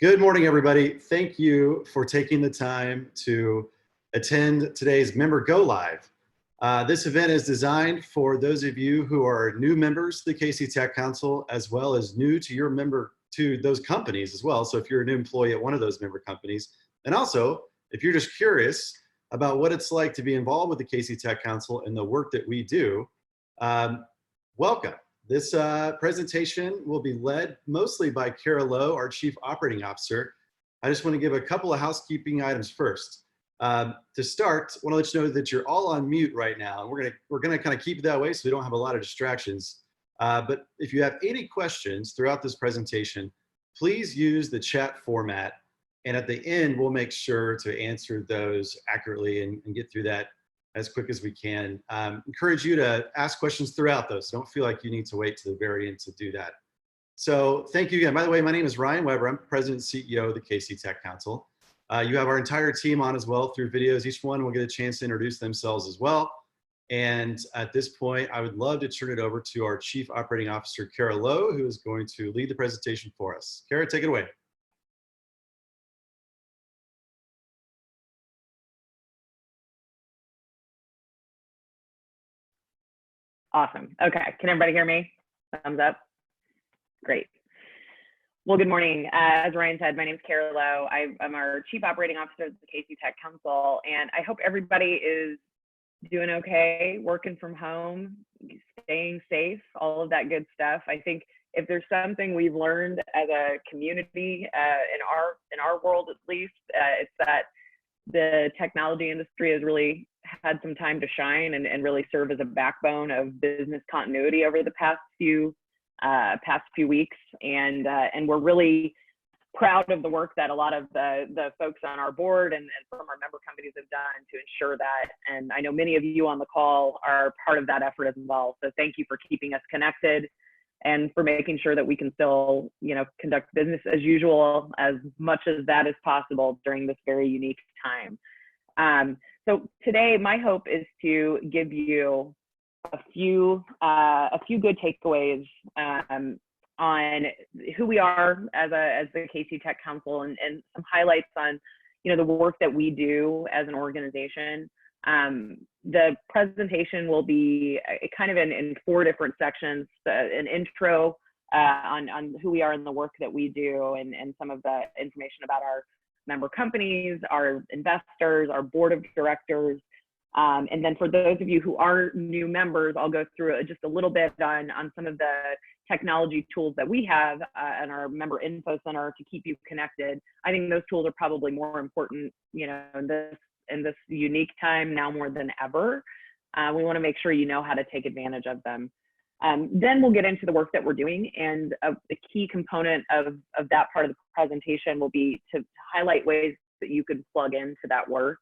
Good morning, everybody. Thank you for taking the time to attend today's Member Go Live. This event is designed for those of you who are new members to the KC Tech Council, as well as new to those companies as well. So if you're a new employee at one of those member companies, and also if you're just curious about what it's like to be involved with the KC Tech Council and the work that we do, welcome. This presentation will be led mostly by Kara Lowe, our Chief Operating Officer. I just want to give a couple of housekeeping items first. To start, I want to let you know that you're all on mute right now, and we're gonna kind of keep it that way so we don't have a lot of distractions. But if you have any questions throughout this presentation, please use the chat format, and at the end we'll make sure to answer those accurately and get through that as quick as we can. Encourage you to ask questions throughout those. So don't feel like you need to wait to the very end to do that. So thank you again. By the way, my name is Ryan Weber. I'm President and CEO of the KC Tech Council. You have our entire team on as well through videos. Each one will get a chance to introduce themselves as well. And at this point, I would love to turn it over to our Chief Operating Officer, Kara Lowe, who is going to lead the presentation for us. Kara, take it away. Awesome. Okay. Can everybody hear me? Thumbs up. Great. Well, good morning. As Ryan said, my name is Kara Lowe. I'm our Chief Operating Officer of the KC Tech Council, and I hope everybody is doing okay, working from home, staying safe, all of that good stuff. I think if there's something we've learned as a community in our world, at least, it's that the technology industry has really had some time to shine and really serve as a backbone of business continuity over the past few weeks, and we're really proud of the work that a lot of the folks on our board and from our member companies have done to ensure that. And I know many of you on the call are part of that effort as well. So thank you for keeping us connected and for making sure that we can still, conduct business as usual as much as that is possible during this very unique time. So today, my hope is to give you a few good takeaways on who we are as the KC Tech Council, and some highlights on the work that we do as an organization. The presentation will be kind of in 4 different sections: an intro on who we are and the work that we do, and some of the information about our member companies, our investors, our board of directors. And then for those of you who are new members, I'll go through just a little bit on some of the technology tools that we have in our member info center to keep you connected. I think those tools are probably more important, in this unique time now more than ever. We want to make sure you know how to take advantage of them. Then we'll get into the work that we're doing, and the key component of that part of the presentation will be to highlight ways that you could plug into that work.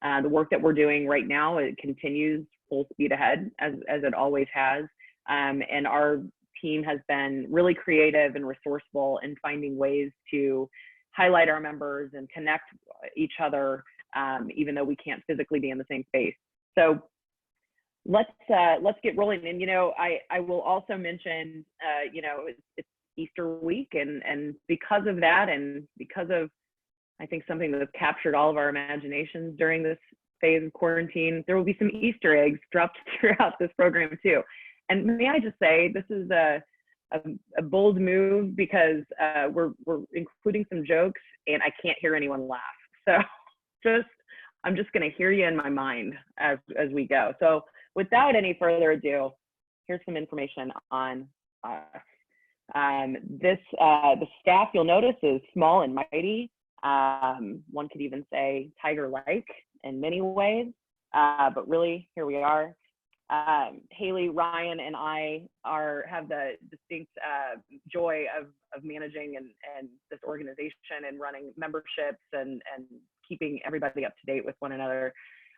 The work that we're doing right now, it continues full speed ahead as it always has, and our team has been really creative and resourceful in finding ways to highlight our members and connect each other, even though we can't physically be in the same space. So let's get rolling. And I will also mention, it's Easter week, and because of that, and because of, I think, something that's captured all of our imaginations during this phase of quarantine, there will be some Easter eggs dropped throughout this program too. And may I just say, this is a bold move, because we're including some jokes, and I can't hear anyone laugh. So I'm just going to hear you in my mind as we go. So without any further ado, here's some information on us. The staff, you'll notice, is small and mighty. One could even say tiger-like in many ways, but really, here we are. Haley, Ryan, and I have the distinct joy of managing and this organization and running memberships and keeping everybody up to date with one another.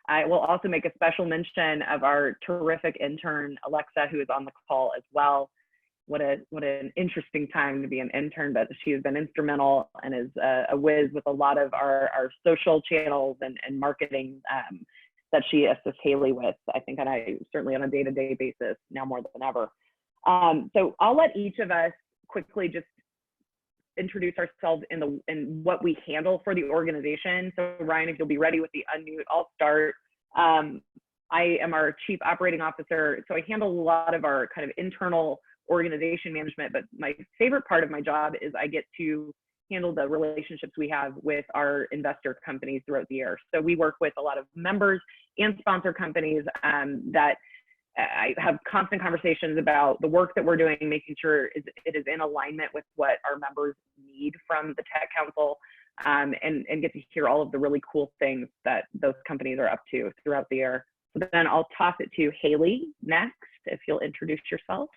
I will also make a special mention of our terrific intern, Alexa, who is on the call as well. What an interesting time to be an intern, but she has been instrumental and is a whiz with a lot of our social channels and marketing that she assists Haley with, I think, certainly on a day-to-day basis now more than ever. So I'll let each of us quickly just introduce ourselves in what we handle for the organization. So Ryan, if you'll be ready with the unmute, I'll start. I am our Chief Operating Officer, so I handle a lot of our kind of internal organization management, but my favorite part of my job is I get to handle the relationships we have with our investor companies throughout the year. So we work with a lot of members and sponsor companies that I have constant conversations about the work that we're doing, making sure it is in alignment with what our members need from the Tech Council, and get to hear all of the really cool things that those companies are up to throughout the year. So then I'll toss it to Haley next, if you'll introduce yourself.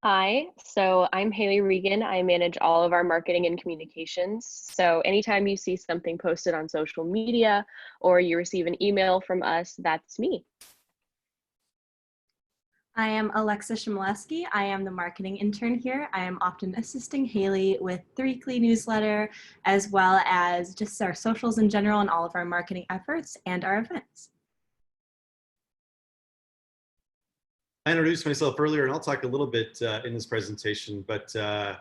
Hi, so I'm Haley Regan. I manage all of our marketing and communications. So anytime you see something posted on social media or you receive an email from us, that's me. I am Alexa Shimoleski. I am the marketing intern here. I am often assisting Haley with the weekly newsletter, as well as just our socials in general and all of our marketing efforts and our events. I introduced myself earlier, and I'll talk a little bit in this presentation, but I'm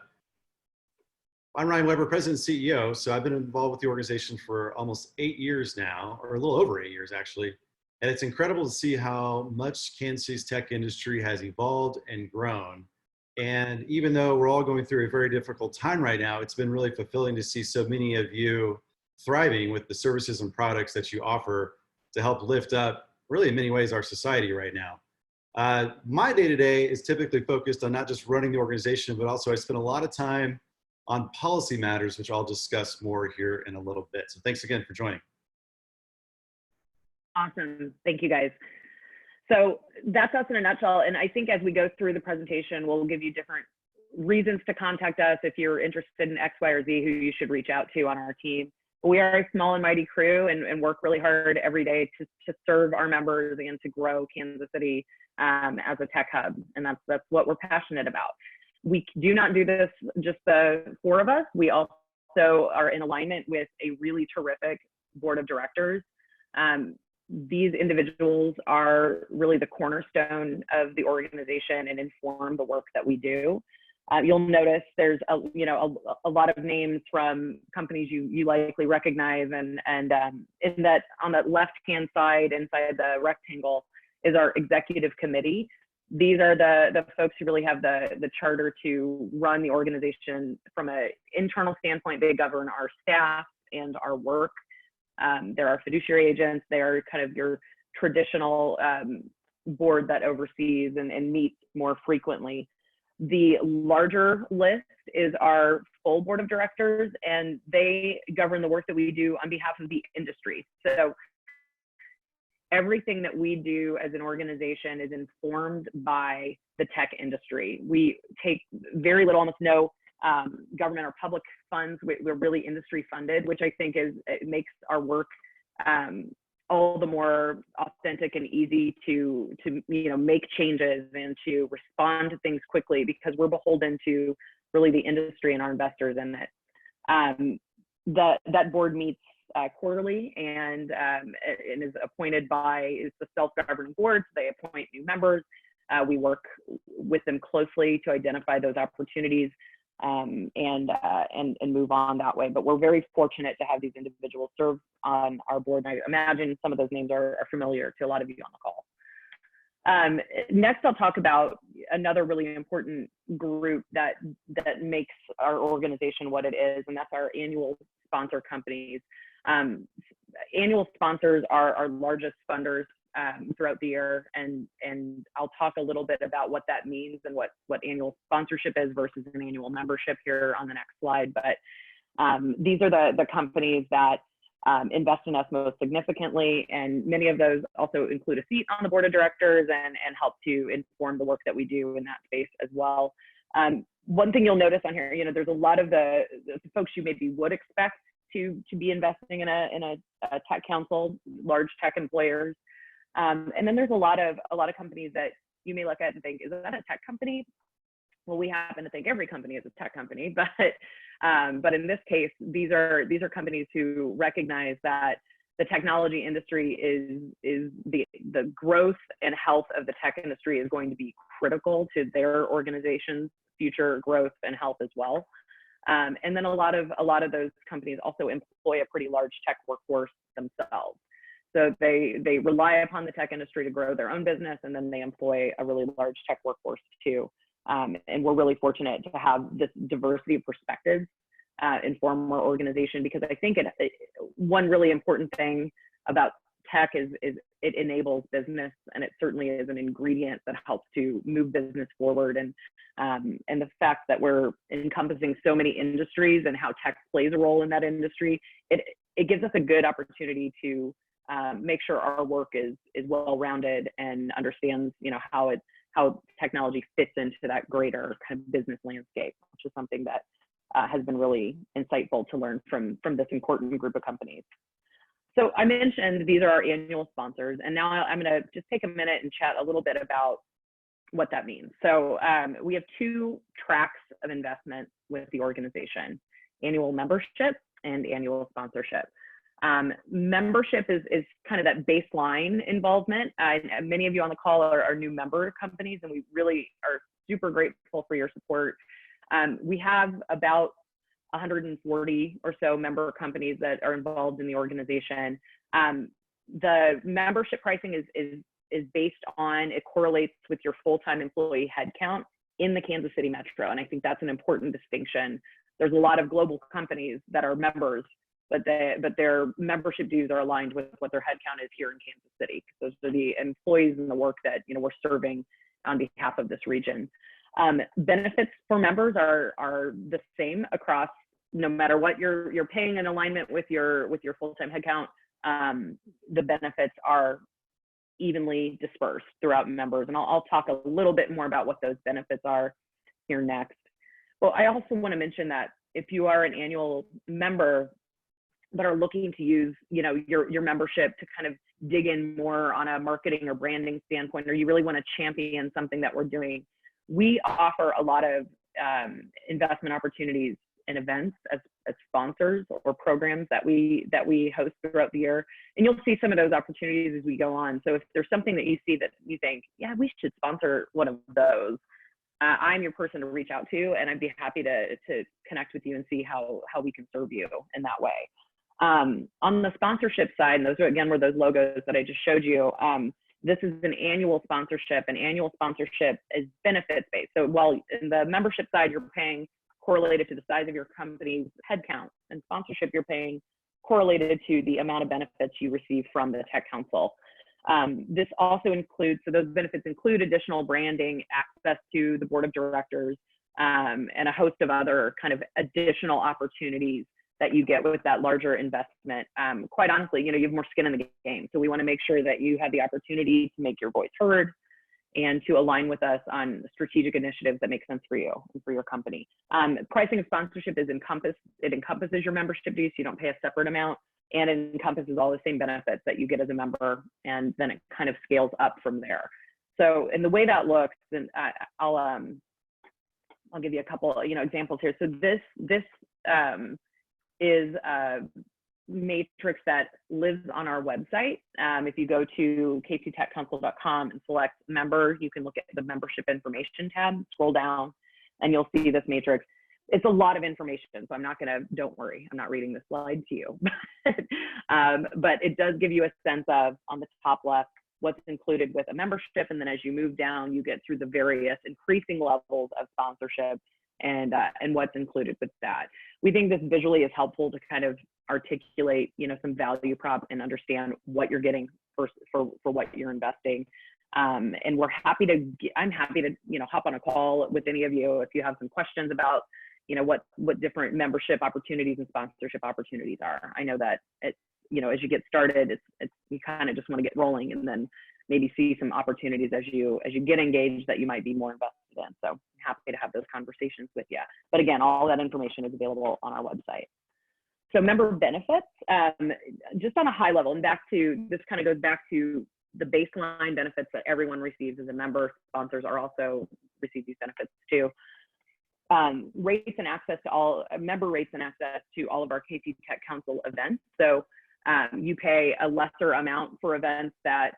Ryan Weber, President and CEO. So I've been involved with the organization for almost 8 years now, or a little over 8 years actually. And it's incredible to see how much Kansas City's tech industry has evolved and grown. And even though we're all going through a very difficult time right now, it's been really fulfilling to see so many of you thriving with the services and products that you offer to help lift up, really in many ways, our society right now. My day-to-day is typically focused on not just running the organization, but also I spend a lot of time on policy matters, which I'll discuss more here in a little bit. So thanks again for joining. Awesome. Thank you, guys. So that's us in a nutshell. And I think as we go through the presentation, we'll give you different reasons to contact us if you're interested in X, Y, or Z, who you should reach out to on our team. We are a small and mighty crew and work really hard every day to serve our members and to grow Kansas City as a tech hub. And that's what we're passionate about. We do not do this just the four of us. We also are in alignment with a really terrific board of directors. These individuals are really the cornerstone of the organization and inform the work that we do. You'll notice there's a lot of names from companies you likely recognize, and in that on the left-hand side inside the rectangle is our executive committee. These are the folks who really have the charter to run the organization from an internal standpoint. They govern our staff and our work. They're our fiduciary agents. They are kind of your traditional board that oversees and meets more frequently. The larger list is our full board of directors, and they govern the work that we do on behalf of the industry. So everything that we do as an organization is informed by the tech industry. We take very little, almost no government or public funds. We're really industry funded, which I think it makes our work all the more authentic and easy to make changes and to respond to things quickly, because we're beholden to really the industry and our investors in it. That board meets quarterly and is appointed by the self-governing board. So they appoint new members. We work with them closely to identify those opportunities and move on that way. But we're very fortunate to have these individuals serve on our board. And I imagine some of those names are familiar to a lot of you on the call. Next, I'll talk about another really important group that makes our organization what it is, and that's our annual sponsor companies. Annual sponsors are our largest funders throughout the year, and I'll talk a little bit about what that means and what annual sponsorship is versus an annual membership here on the next slide. But these are the companies that invest in us most significantly, and many of those also include a seat on the board of directors and help to inform the work that we do in that space as well. One thing you'll notice on here, there's a lot of the folks you maybe would expect to be investing in a tech council, large tech employers. And then there's a lot of companies that you may look at and think, is that a tech company? Well, we happen to think every company is a tech company, but in this case, these are companies who recognize that the technology industry is the growth and health of the tech industry is going to be critical to their organization's future growth and health as well. And then a lot of those companies also employ a pretty large tech workforce themselves. So they rely upon the tech industry to grow their own business, and then they employ a really large tech workforce too. And we're really fortunate to have this diversity of perspectives inform our organization, because I think one really important thing about tech is it enables business, and it certainly is an ingredient that helps to move business forward. And the fact that we're encompassing so many industries and how tech plays a role in that industry, it gives us a good opportunity to make sure our work is well-rounded and understands, how technology fits into that greater kind of business landscape, which is something that has been really insightful to learn from this important group of companies. So I mentioned these are our annual sponsors, and now I'm going to just take a minute and chat a little bit about what that means. So we have two tracks of investment with the organization: annual membership and annual sponsorship. Membership is kind of that baseline involvement. Many of you on the call are new member companies, and we really are super grateful for your support. We have about 140 or so member companies that are involved in the organization. The membership pricing is based on, it correlates with your full-time employee headcount in the Kansas City metro, and I think that's an important distinction. There's a lot of global companies that are members, but their membership dues are aligned with what their headcount is here in Kansas City. Those are the employees and the work that we're serving on behalf of this region. Benefits for members are the same across, no matter what you're paying in alignment with your full-time headcount. The benefits are evenly dispersed throughout members, and I'll talk a little bit more about what those benefits are here next. Well, I also want to mention that if you are an annual member but are looking to use your membership to kind of dig in more on a marketing or branding standpoint, or you really want to champion something that we're doing, we offer a lot of investment opportunities in events as sponsors or programs that we host throughout the year. And you'll see some of those opportunities as we go on. So if there's something that you see that you think, yeah, we should sponsor one of those, I'm your person to reach out to, and I'd be happy to connect with you and see how we can serve you in that way. On the sponsorship side, and those are again were those logos that I just showed you. This is an annual sponsorship, and annual sponsorship is benefits based. So while in the membership side, you're paying correlated to the size of your company's headcount, and sponsorship, you're paying correlated to the amount of benefits you receive from the Tech Council. This also includes, so those benefits include additional branding, access to the board of directors, and a host of other kind of additional opportunities that you get with that larger investment. Quite honestly, you have more skin in the game. So we want to make sure that you have the opportunity to make your voice heard and to align with us on strategic initiatives that make sense for you and for your company. Pricing of sponsorship it encompasses your membership dues, so you don't pay a separate amount, and it encompasses all the same benefits that you get as a member, and then it kind of scales up from there. So, and the way that looks, and I'll give you a couple, examples here. So this is a matrix that lives on our website. If you go to kctechcouncil.com and select member, you can look at the membership information tab, scroll down, and you'll see this matrix. It's a lot of information, so don't worry, I'm not reading this slide to you. But it does give you a sense of, on the top left, what's included with a membership, and then as you move down, you get through the various increasing levels of sponsorship and what's included with that. We think this visually is helpful to kind of articulate, some value prop and understand what you're getting for what you're investing. And I'm happy to, hop on a call with any of you if you have some questions about, what different membership opportunities and sponsorship opportunities are. I know that as you get started, you kind of just want to get rolling and then maybe see some opportunities as you get engaged that you might be more invested in. So I'm happy to have those conversations with you. But again, all that information is available on our website. So member benefits, just on a high level, and this kind of goes back to the baseline benefits that everyone receives as a member. Sponsors are also receive these benefits too. Rates and access to all member rates and access to all of our KC Tech Council events. So you pay a lesser amount for events that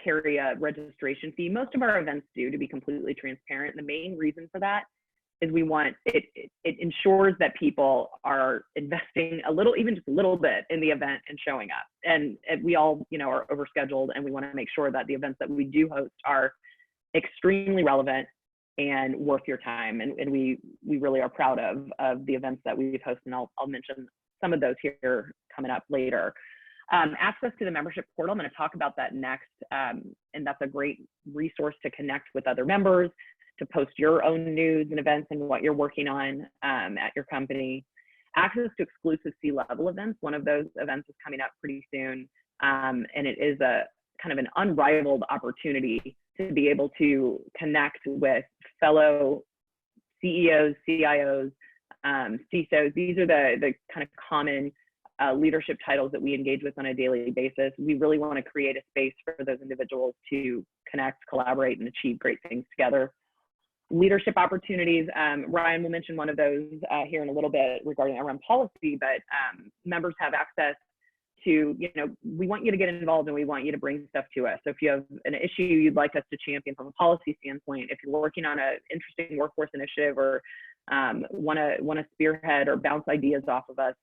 carry a registration fee. Most of our events do, to be completely transparent. The main reason for that is we want it ensures that people are investing a little, even just a little bit in the event and showing up. And we all, you know, are overscheduled, and we want to make sure that the events that we do host are extremely relevant and worth your time. And we really are proud of the events that we've hosted, and I'll mention some of those here coming up later. Access to the membership portal, I'm going to talk about that next, and that's a great resource to connect with other members, to post your own news and events and what you're working on at your company. Access to exclusive C-level events. One of those events is coming up pretty soon, and it is a kind of an unrivaled opportunity to be able to connect with fellow CEOs, CIOs, CISOs. These are the kind of common leadership titles that we engage with on a daily basis. We really want to create a space for those individuals to connect, collaborate, and achieve great things together. Leadership opportunities, Ryan will mention one of those here in a little bit regarding around policy, but members have access to, you know, we want you to get involved and we want you to bring stuff to us. So if you have an issue you'd like us to champion from a policy standpoint, if you're working on an interesting workforce initiative, or want to spearhead or bounce ideas off of us,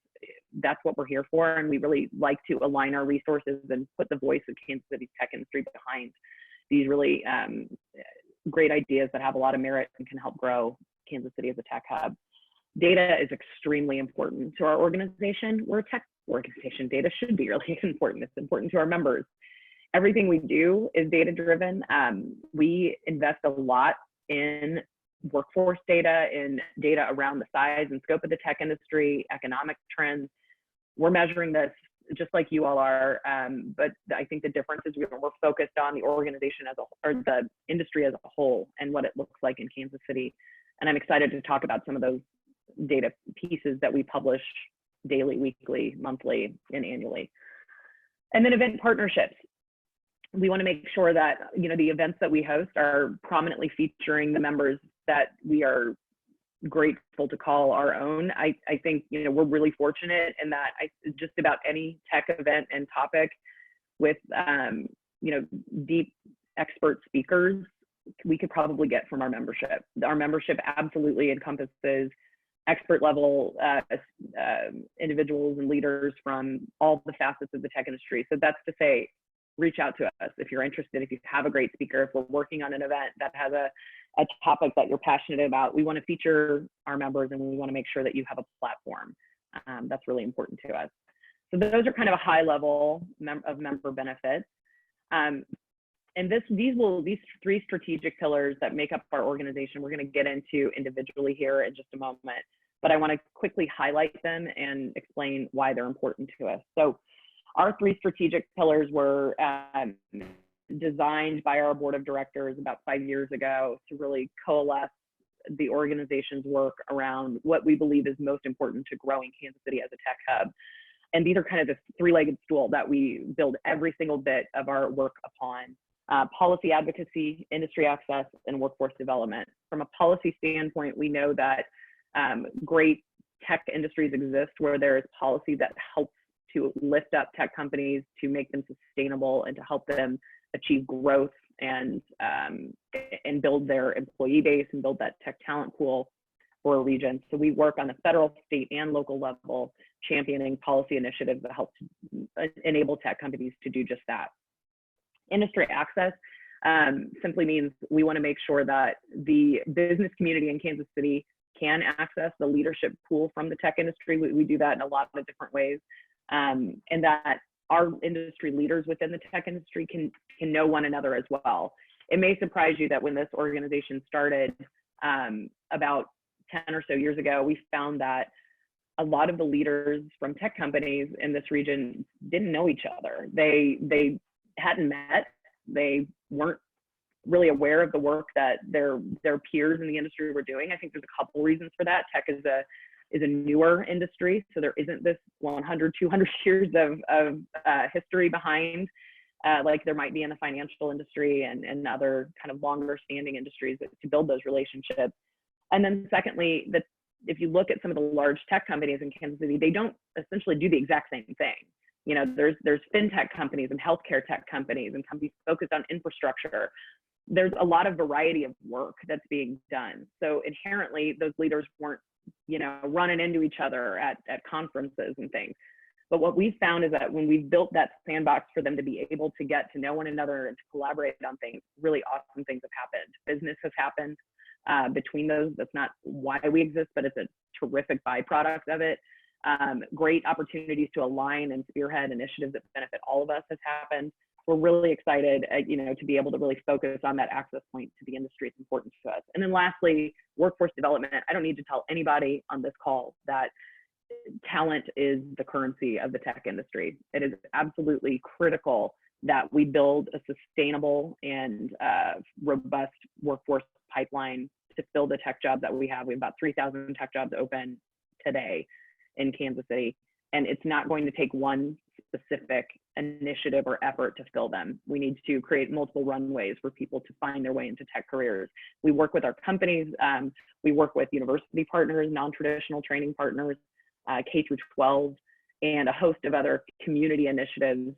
that's what we're here for. And we really like to align our resources and put the voice of Kansas City's tech industry behind these really great ideas that have a lot of merit and can help grow Kansas City as a tech hub. Data is extremely important to our organization. We're a tech organization. Data should be really important. It's important to our members. Everything we do is data driven. We invest a lot in workforce data, in data around the size and scope of the tech industry, economic trends. We're measuring this just like you all are, but I think the difference is we're focused on the organization or the industry as a whole and what it looks like in Kansas City. And I'm excited to talk about some of those data pieces that we publish daily, weekly, monthly, and annually. And then event partnerships. We want to make sure that, you know, the events that we host are prominently featuring the members that we are grateful to call our own. I think, you know, we're really fortunate in that just about any tech event and topic with, you know, deep expert speakers, we could probably get from our membership. Our membership absolutely encompasses expert level individuals and leaders from all the facets of the tech industry. So that's to say, reach out to us if you're interested, if you have a great speaker, if we're working on an event that has a topic that you're passionate about. We want to feature our members, and we want to make sure that you have a platform. That's really important to us. So those are kind of a high level of member benefits. And these three strategic pillars that make up our organization, we're going to get into individually here in just a moment, but I want to quickly highlight them and explain why they're important to us. So our three strategic pillars were designed by our board of directors about 5 years ago to really coalesce the organization's work around what we believe is most important to growing Kansas City as a tech hub. And these are kind of the three-legged stool that we build every single bit of our work upon. Policy advocacy, industry access, and workforce development. From a policy standpoint, we know that great tech industries exist where there is policy that helps to lift up tech companies, to make them sustainable, and to help them achieve growth and build their employee base and build that tech talent pool for a region. So we work on the federal, state, and local level, championing policy initiatives that help to enable tech companies to do just that. Industry access simply means we want to make sure that the business community in Kansas City can access the leadership pool from the tech industry. We do that in a lot of different ways, and that our industry leaders within the tech industry can know one another as well. It may surprise you that when this organization started about 10 or so years ago, we found that a lot of the leaders from tech companies in this region didn't know each other. They hadn't met. They weren't really aware of the work that their peers in the industry were doing. I think there's a couple reasons for that. Tech is a newer industry, so there isn't this 100, 200 years of history behind, like there might be in the financial industry and other kind of longer standing industries to build those relationships. And then secondly, that if you look at some of the large tech companies in Kansas City, they don't essentially do the exact same thing. You know, there's fintech companies and healthcare tech companies and companies focused on infrastructure. There's a lot of variety of work that's being done. So inherently, those leaders weren't, you know, running into each other at conferences and things. But what we've found is that when we've built that sandbox for them to be able to get to know one another and to collaborate on things, really awesome things have happened. Business has happened between those. That's not why we exist, but it's a terrific byproduct of it. Great opportunities to align and spearhead initiatives that benefit all of us has happened. We're really excited, you know, to be able to really focus on that access point to the industry. It's important to us. And then lastly, workforce development. I don't need to tell anybody on this call that talent is the currency of the tech industry. It is absolutely critical that we build a sustainable and robust workforce pipeline to fill the tech jobs that we have. We have about 3,000 tech jobs open today in Kansas City, and it's not going to take one specific initiative or effort to fill them. We need to create multiple runways for people to find their way into tech careers. We work with our companies, we work with university partners, non-traditional training partners, K through 12, and a host of other community initiatives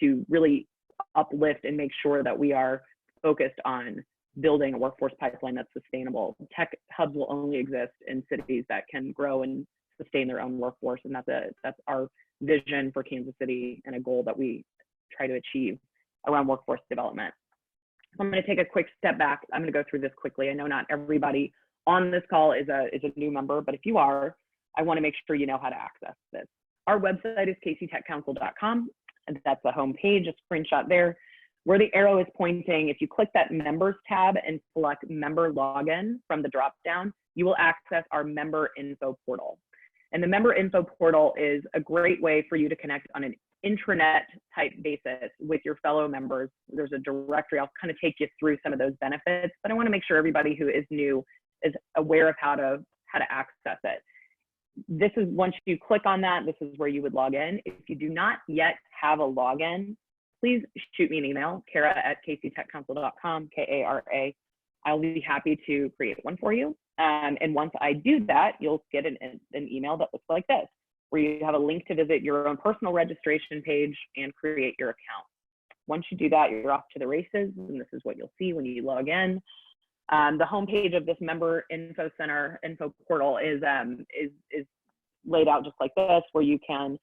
to really uplift and make sure that we are focused on building a workforce pipeline that's sustainable. Tech hubs will only exist in cities that can grow and sustain their own workforce, and that's our vision for Kansas City and a goal that we try to achieve around workforce development. So I'm going to take a quick step back. I'm going to go through this quickly. I know not everybody on this call is a new member, but if you are, I want to make sure you know how to access this. Our website is kctechcouncil.com, and that's the home page, a screenshot there. Where the arrow is pointing, if you click that members tab and select member login from the drop down, you will access our member info portal. And the member info portal is a great way for you to connect on an intranet type basis with your fellow members. There's a directory. I'll kind of take you through some of those benefits, but I want to make sure everybody who is new is aware of how to access it. This is, once you click on that, this is where you would log in. If you do not yet have a login, please shoot me an email, Kara@kctechcouncil.com, K-A-R-A. I'll be happy to create one for you. And once I do that, you'll get an email that looks like this, where you have a link to visit your own personal registration page and create your account. Once you do that, you're off to the races, and this is what you'll see when you log in. The homepage of this member info center info portal is laid out just like this, where you can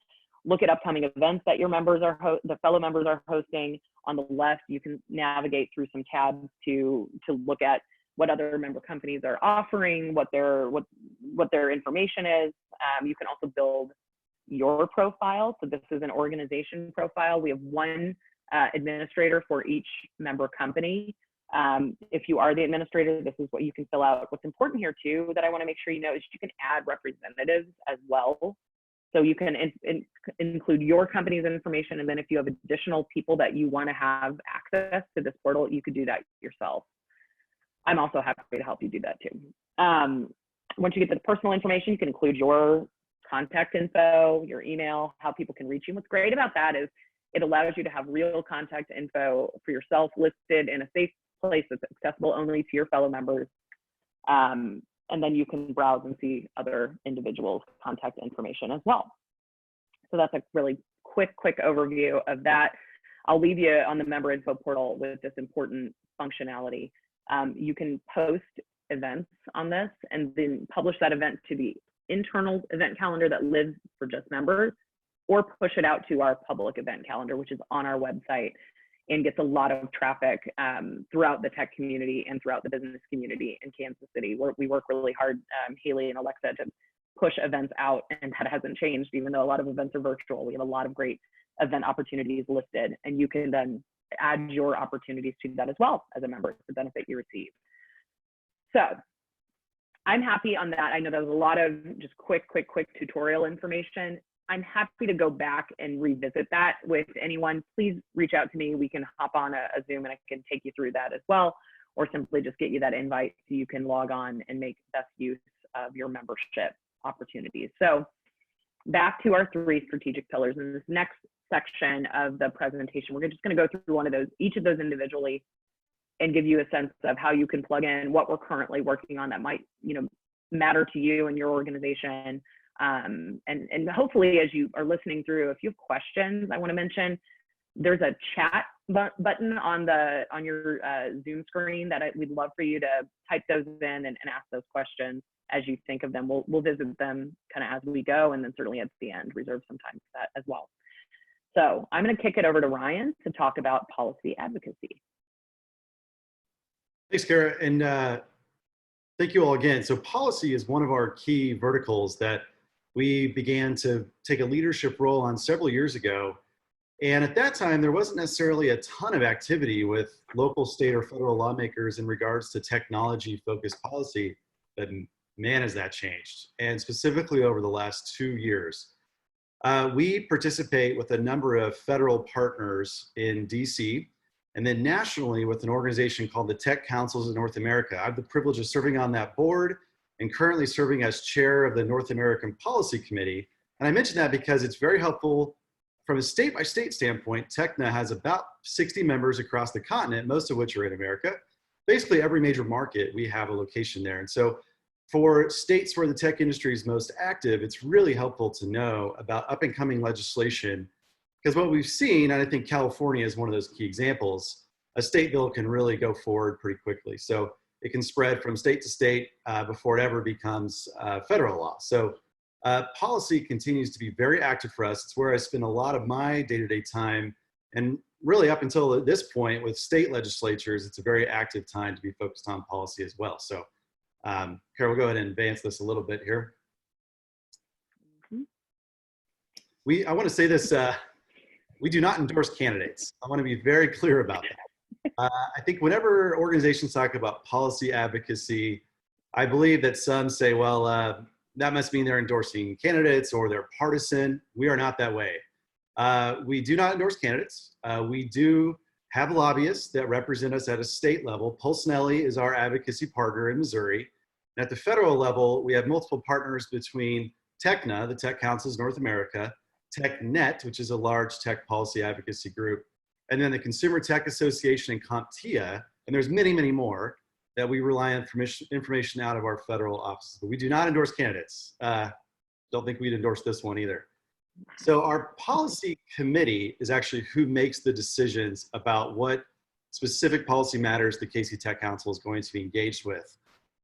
look at upcoming events that your members the fellow members are hosting. On the left, you can navigate through some tabs to look at what other member companies are offering, what their information is. You can also build your profile. So this is an organization profile. We have one administrator for each member company. If you are the administrator, this is what you can fill out. What's important here too, that I want to make sure you know, is you can add representatives as well. So you can include your company's information, and then if you have additional people that you want to have access to this portal, you could do that yourself. I'm also happy to help you do that too. Once you get the personal information, you can include your contact info, your email, how people can reach you. What's great about that is it allows you to have real contact info for yourself listed in a safe place that's accessible only to your fellow members. And then you can browse and see other individuals' contact information as well. So that's a really quick overview of that. I'll leave you on the member info portal with this important functionality. You can post events on this and then publish that event to the internal event calendar that lives for just members, or push it out to our public event calendar, which is on our website and gets a lot of traffic throughout the tech community and throughout the business community in Kansas City. We work really hard, Haley and Alexa, to push events out, and that hasn't changed, even though a lot of events are virtual. We have a lot of great event opportunities listed, and you can then add your opportunities to that as well as a member, the benefit you receive. So I'm happy on that. I know there was a lot of just quick tutorial information. I'm happy to go back and revisit that with anyone. Please reach out to me. We can hop on a Zoom and I can take you through that as well, or simply just get you that invite so you can log on and make best use of your membership opportunities. So back to our 3 strategic pillars. In this next section of the presentation, we're just going to go through each of those individually, and give you a sense of how you can plug in what we're currently working on that might, matter to you and your organization. And hopefully, as you are listening through, if you have questions, I want to mention there's a chat button on your Zoom screen that we'd love for you to type those in and ask those questions as you think of them. We'll visit them kind of as we go, and then certainly at the end, reserve some time for that as well. So I'm going to kick it over to Ryan to talk about policy advocacy. Thanks, Kara, and thank you all again. So policy is one of our key verticals that we began to take a leadership role on several years ago. And at that time, there wasn't necessarily a ton of activity with local, state, or federal lawmakers in regards to technology-focused policy, but man, has that changed. And specifically over the last 2 years. We participate with a number of federal partners in DC, and then nationally with an organization called the Tech Councils of North America. I have the privilege of serving on that board and currently serving as chair of the North American Policy Committee. And I mention that because it's very helpful from a state-by-state standpoint. TECNA has about 60 members across the continent, most of which are in America. Basically every major market, we have a location there. And so for states where the tech industry is most active, it's really helpful to know about up and coming legislation, because what we've seen, and I think California is one of those key examples, a state bill can really go forward pretty quickly. So it can spread from state to state before it ever becomes federal law. So policy continues to be very active for us. It's where I spend a lot of my day-to-day time, and really up until this point with state legislatures, it's a very active time to be focused on policy as well. So Kara, we'll go ahead and advance this a little bit here. I want to say this, we do not endorse candidates. I want to be very clear about that. I think whenever organizations talk about policy advocacy, I believe that some say, well, that must mean they're endorsing candidates or they're partisan. We are not that way. We do not endorse candidates. We do have lobbyists that represent us at a state level. Polsinelli is our advocacy partner in Missouri. And at the federal level, we have multiple partners between TECNA, the Tech Councils North America, TechNet, which is a large tech policy advocacy group, and then the Consumer Tech Association and CompTIA, and there's many, many more that we rely on information out of our federal offices. But we do not endorse candidates. Don't think we'd endorse this one either. So our policy committee is actually who makes the decisions about what specific policy matters the KC Tech Council is going to be engaged with.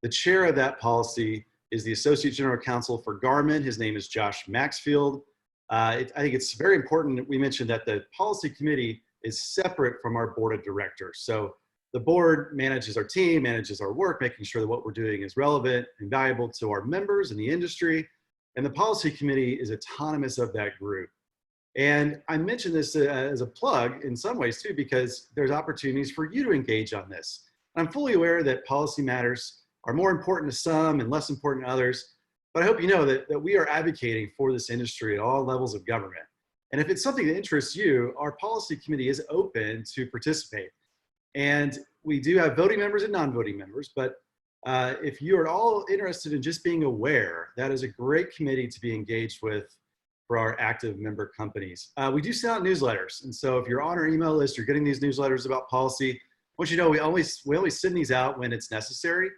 The chair of that policy is the Associate General Counsel for Garmin. His name is Josh Maxfield. I think it's very important that we mention that the policy committee is separate from our board of directors. So the board manages our team, manages our work, making sure that what we're doing is relevant and valuable to our members and the industry. And the policy committee is autonomous of that group. And I mention this as a plug in some ways too, because there's opportunities for you to engage on this. I'm fully aware that policy matters are more important to some and less important to others, but I hope you know that we are advocating for this industry at all levels of government. And if it's something that interests you, our policy committee is open to participate. And we do have voting members and non-voting members, but if you are all interested in just being aware, that is a great committee to be engaged with for our active member companies. We do send out newsletters. And so if you're on our email list, you're getting these newsletters about policy, I want you to know we always send these out when it's necessary.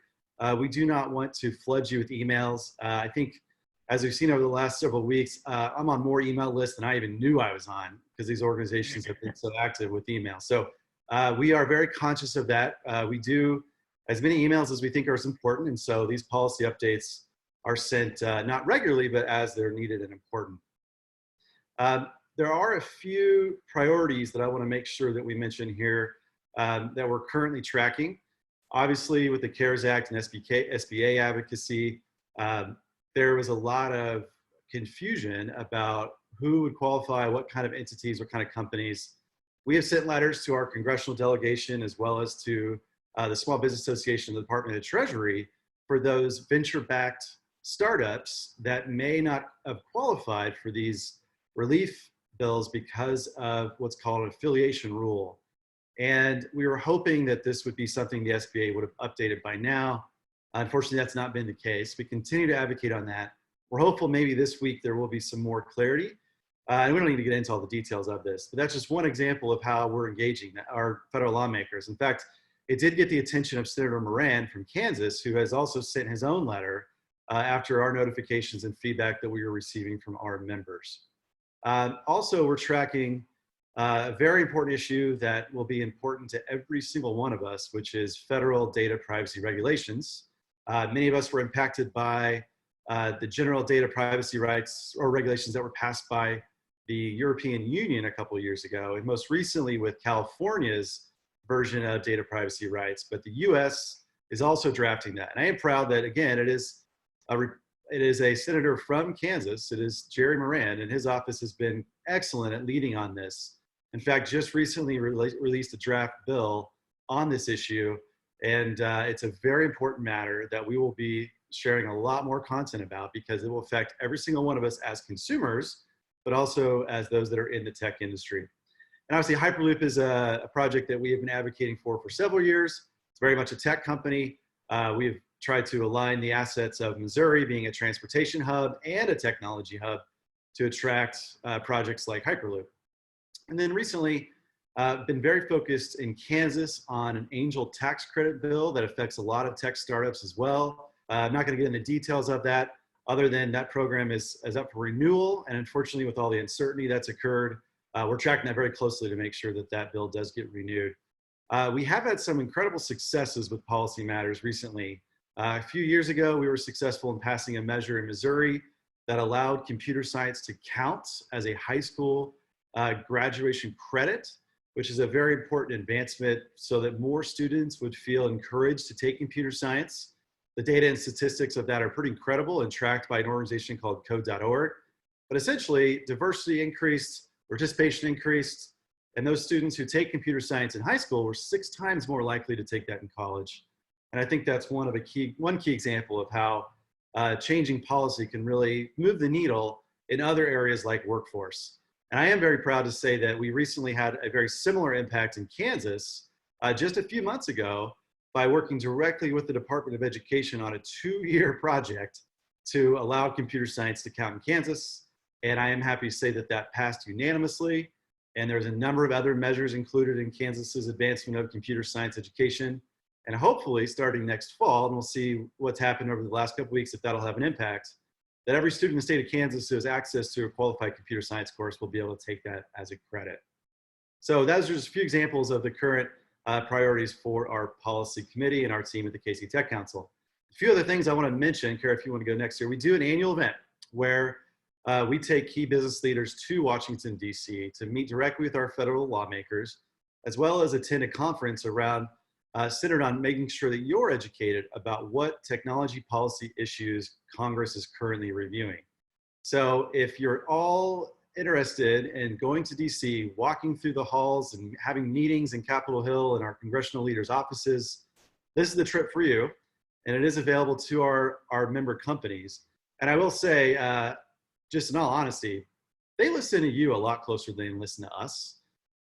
We do not want to flood you with emails. I think as we've seen over the last several weeks, I'm on more email lists than I even knew I was on because these organizations have been so active with email. So we are very conscious of that. We do as many emails as we think are important. And so these policy updates are sent not regularly, but as they're needed and important. There are a few priorities that I want to make sure that we mention here that we're currently tracking. Obviously, with the CARES Act and SBA advocacy, there was a lot of confusion about who would qualify, what kind of entities, what kind of companies. We have sent letters to our congressional delegation as well as to the Small Business Association of the Department of Treasury for those venture-backed startups that may not have qualified for these relief bills because of what's called an affiliation rule. And we were hoping that this would be something the SBA would have updated by now. Unfortunately, that's not been the case. We continue to advocate on that. We're hopeful maybe this week there will be some more clarity. And we don't need to get into all the details of this, but that's just one example of how we're engaging our federal lawmakers. In fact, it did get the attention of Senator Moran from Kansas, who has also sent his own letter after our notifications and feedback that we were receiving from our members. Also, we're tracking a very important issue that will be important to every single one of us, which is federal data privacy regulations. Many of us were impacted by the general data privacy rights or regulations that were passed by the European Union a couple of years ago, and most recently with California's version of data privacy rights. But the US is also drafting that. And I am proud that, again, it is a senator from Kansas. It is Jerry Moran, and his office has been excellent at leading on this. In fact, just recently released a draft bill on this issue. And it's a very important matter that we will be sharing a lot more content about, because it will affect every single one of us as consumers, but also as those that are in the tech industry. And obviously Hyperloop is a project that we have been advocating for several years. It's very much a tech company. We've tried to align the assets of Missouri being a transportation hub and a technology hub to attract projects like Hyperloop. And then recently, been very focused in Kansas on an angel tax credit bill that affects a lot of tech startups as well. I'm not going to get into details of that, other than that program is up for renewal. And unfortunately, with all the uncertainty that's occurred, we're tracking that very closely to make sure that that bill does get renewed. We have had some incredible successes with policy matters recently. A few years ago, we were successful in passing a measure in Missouri that allowed computer science to count as a high school graduation credit, which is a very important advancement so that more students would feel encouraged to take computer science. The data and statistics of that are pretty incredible and tracked by an organization called code.org. But essentially, diversity increased, participation increased, and those students who take computer science in high school were 6 times more likely to take that in college. And I think that's one key example of how changing policy can really move the needle in other areas like workforce. And I am very proud to say that we recently had a very similar impact in Kansas just a few months ago by working directly with the Department of Education on a 2-year project to allow computer science to count in Kansas. And I am happy to say that that passed unanimously. And there's a number of other measures included in Kansas's advancement of computer science education. And hopefully starting next fall, and we'll see what's happened over the last couple of weeks, if that'll have an impact, that every student in the state of Kansas who has access to a qualified computer science course will be able to take that as a credit. So those are just a few examples of the current priorities for our policy committee and our team at the KC Tech Council. A few other things I want to mention, Kara, if you want to go next year. We do an annual event where we take key business leaders to Washington, D.C. to meet directly with our federal lawmakers, as well as attend a conference around centered on making sure that you're educated about what technology policy issues Congress is currently reviewing. So if you're all interested in going to DC, walking through the halls and having meetings in Capitol Hill and our congressional leaders' offices, this is the trip for you. And it is available to our member companies. And I will say, just in all honesty, they listen to you a lot closer than they listen to us.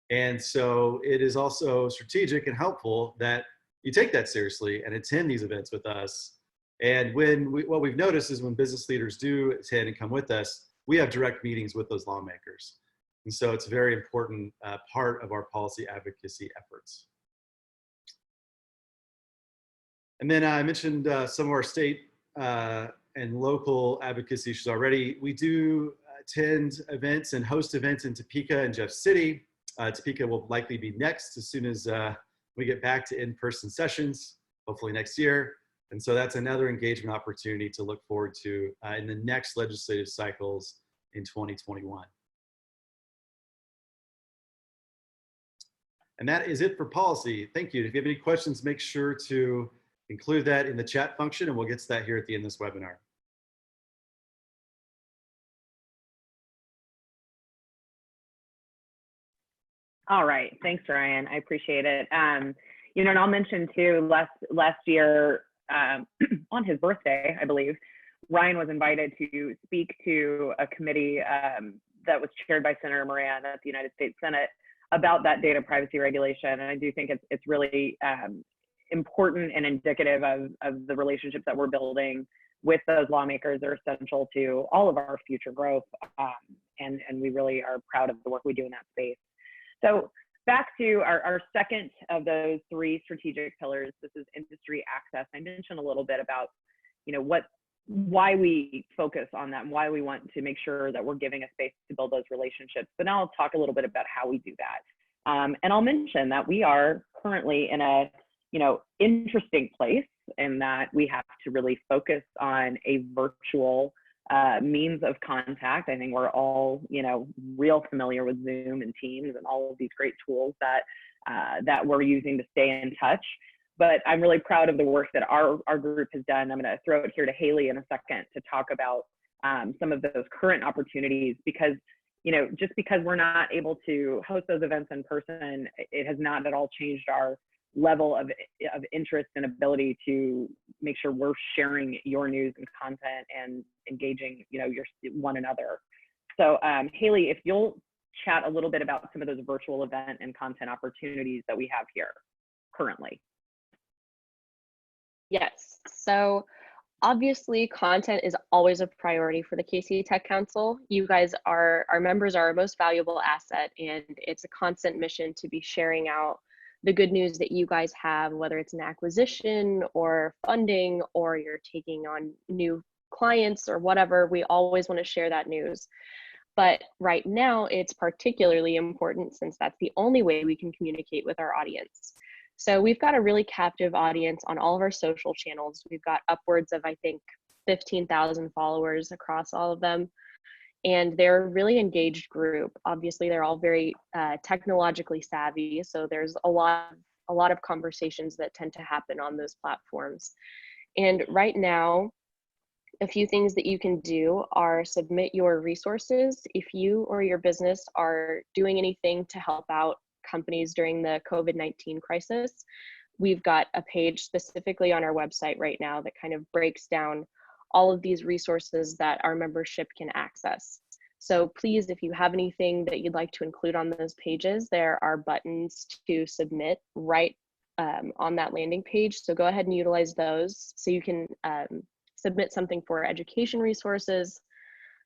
And so it is also strategic and helpful that you take that seriously and attend these events with us. And what we've noticed is when business leaders do attend and come with us, we have direct meetings with those lawmakers. And so it's a very important part of our policy advocacy efforts. And then I mentioned some of our state and local advocacy issues already. We do attend events and host events in Topeka and Jeff City. Topeka will likely be next as soon as we get back to in-person sessions, hopefully next year. And so that's another engagement opportunity to look forward to in the next legislative cycles in 2021. And that is it for policy. Thank you. If you have any questions, make sure to include that in the chat function, and we'll get to that here at the end of this webinar. All right, thanks, Ryan. I appreciate it. You know, and I'll mention too, last year on his birthday, I believe, Ryan was invited to speak to a committee that was chaired by Senator Moran at the United States Senate about that data privacy regulation. And I do think it's really important and indicative of the relationships that we're building with those lawmakers. They're essential to all of our future growth. And we really are proud of the work we do in that space. So back to our second of those 3 strategic pillars, this is industry access. I mentioned a little bit about, you know, what why we focus on that and why we want to make sure that we're giving a space to build those relationships. But now I'll talk a little bit about how we do that. And I'll mention that we are currently in a, interesting place in that we have to really focus on a virtual means of contact. I think we're all, real familiar with Zoom and Teams and all of these great tools that we're using to stay in touch. But I'm really proud of the work that our group has done. I'm going to throw it here to Haley in a second to talk about some of those current opportunities, because just because we're not able to host those events in person, it has not at all changed our level of interest and ability to make sure we're sharing your news and content and engaging, your one another. So Haley, if you'll chat a little bit about some of those virtual event and content opportunities that we have here currently. Yes. So obviously content is always a priority for the KC Tech Council. You guys are, our members are our most valuable asset, and it's a constant mission to be sharing out the good news that you guys have, whether it's an acquisition or funding, or you're taking on new clients or whatever. We always want to share that news. But right now it's particularly important since that's the only way we can communicate with our audience. So we've got a really captive audience on all of our social channels. We've got upwards of, I think, 15,000 followers across all of them. And they're a really engaged group. Obviously, they're all very technologically savvy. So there's a lot of conversations that tend to happen on those platforms. And right now, a few things that you can do are submit your resources. If you or your business are doing anything to help out companies during the COVID-19 crisis, we've got a page specifically on our website right now that kind of breaks down all of these resources that our membership can access. So please, if you have anything that you'd like to include on those pages, there are buttons to submit right on that landing page. So go ahead and utilize those. So you can submit something for education resources,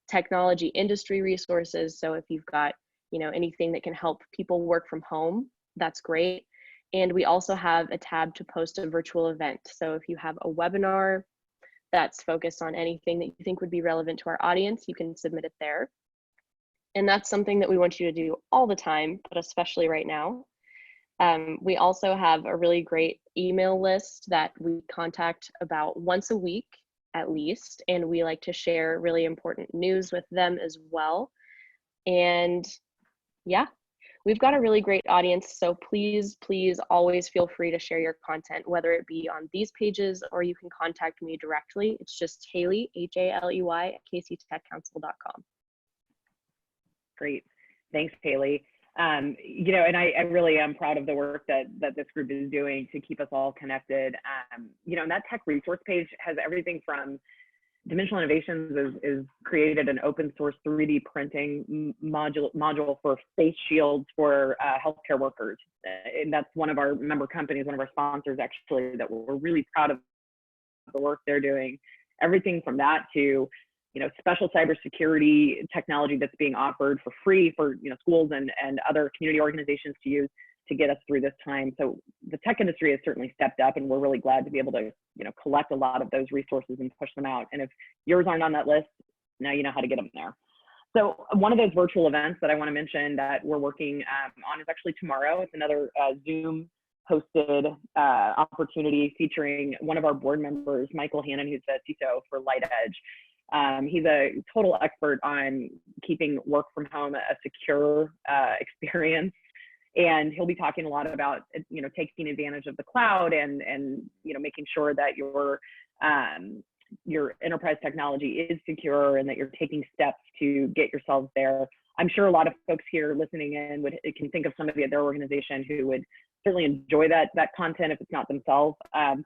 technology industry resources. So if you've got anything that can help people work from home, that's great. And we also have a tab to post a virtual event. So if you have a webinar that's focused on anything that you think would be relevant to our audience, you can submit it there. And that's something that we want you to do all the time, but especially right now. We also have a really great email list that we contact about once a week at least, and we like to share really important news with them as well. And yeah, we've got a really great audience, so please always feel free to share your content, whether it be on these pages or you can contact me directly. It's just Haley, Haley, at kctechcouncil.com. Great, thanks, Haley. And I really am proud of the work that this group is doing to keep us all connected. And that tech resource page has everything from Dimensional Innovations is created an open source 3D printing module for face shields for healthcare workers. And that's one of our member companies, one of our sponsors actually, that we're really proud of the work they're doing. Everything from that to, special cybersecurity technology that's being offered for free for, schools and other community organizations to use to get us through this time. So the tech industry has certainly stepped up, and we're really glad to be able to, collect a lot of those resources and push them out. And if yours aren't on that list, now you know how to get them there. So one of those virtual events that I want to mention that we're working on is actually tomorrow. It's another Zoom hosted opportunity featuring one of our board members, Michael Hannon, who's the CISO for LightEdge. He's a total expert on keeping work from home a secure experience. And he'll be talking a lot about, taking advantage of the cloud and making sure that your enterprise technology is secure and that you're taking steps to get yourselves there. I'm sure a lot of folks here listening in can think of somebody at their organization who would certainly enjoy that content if it's not themselves.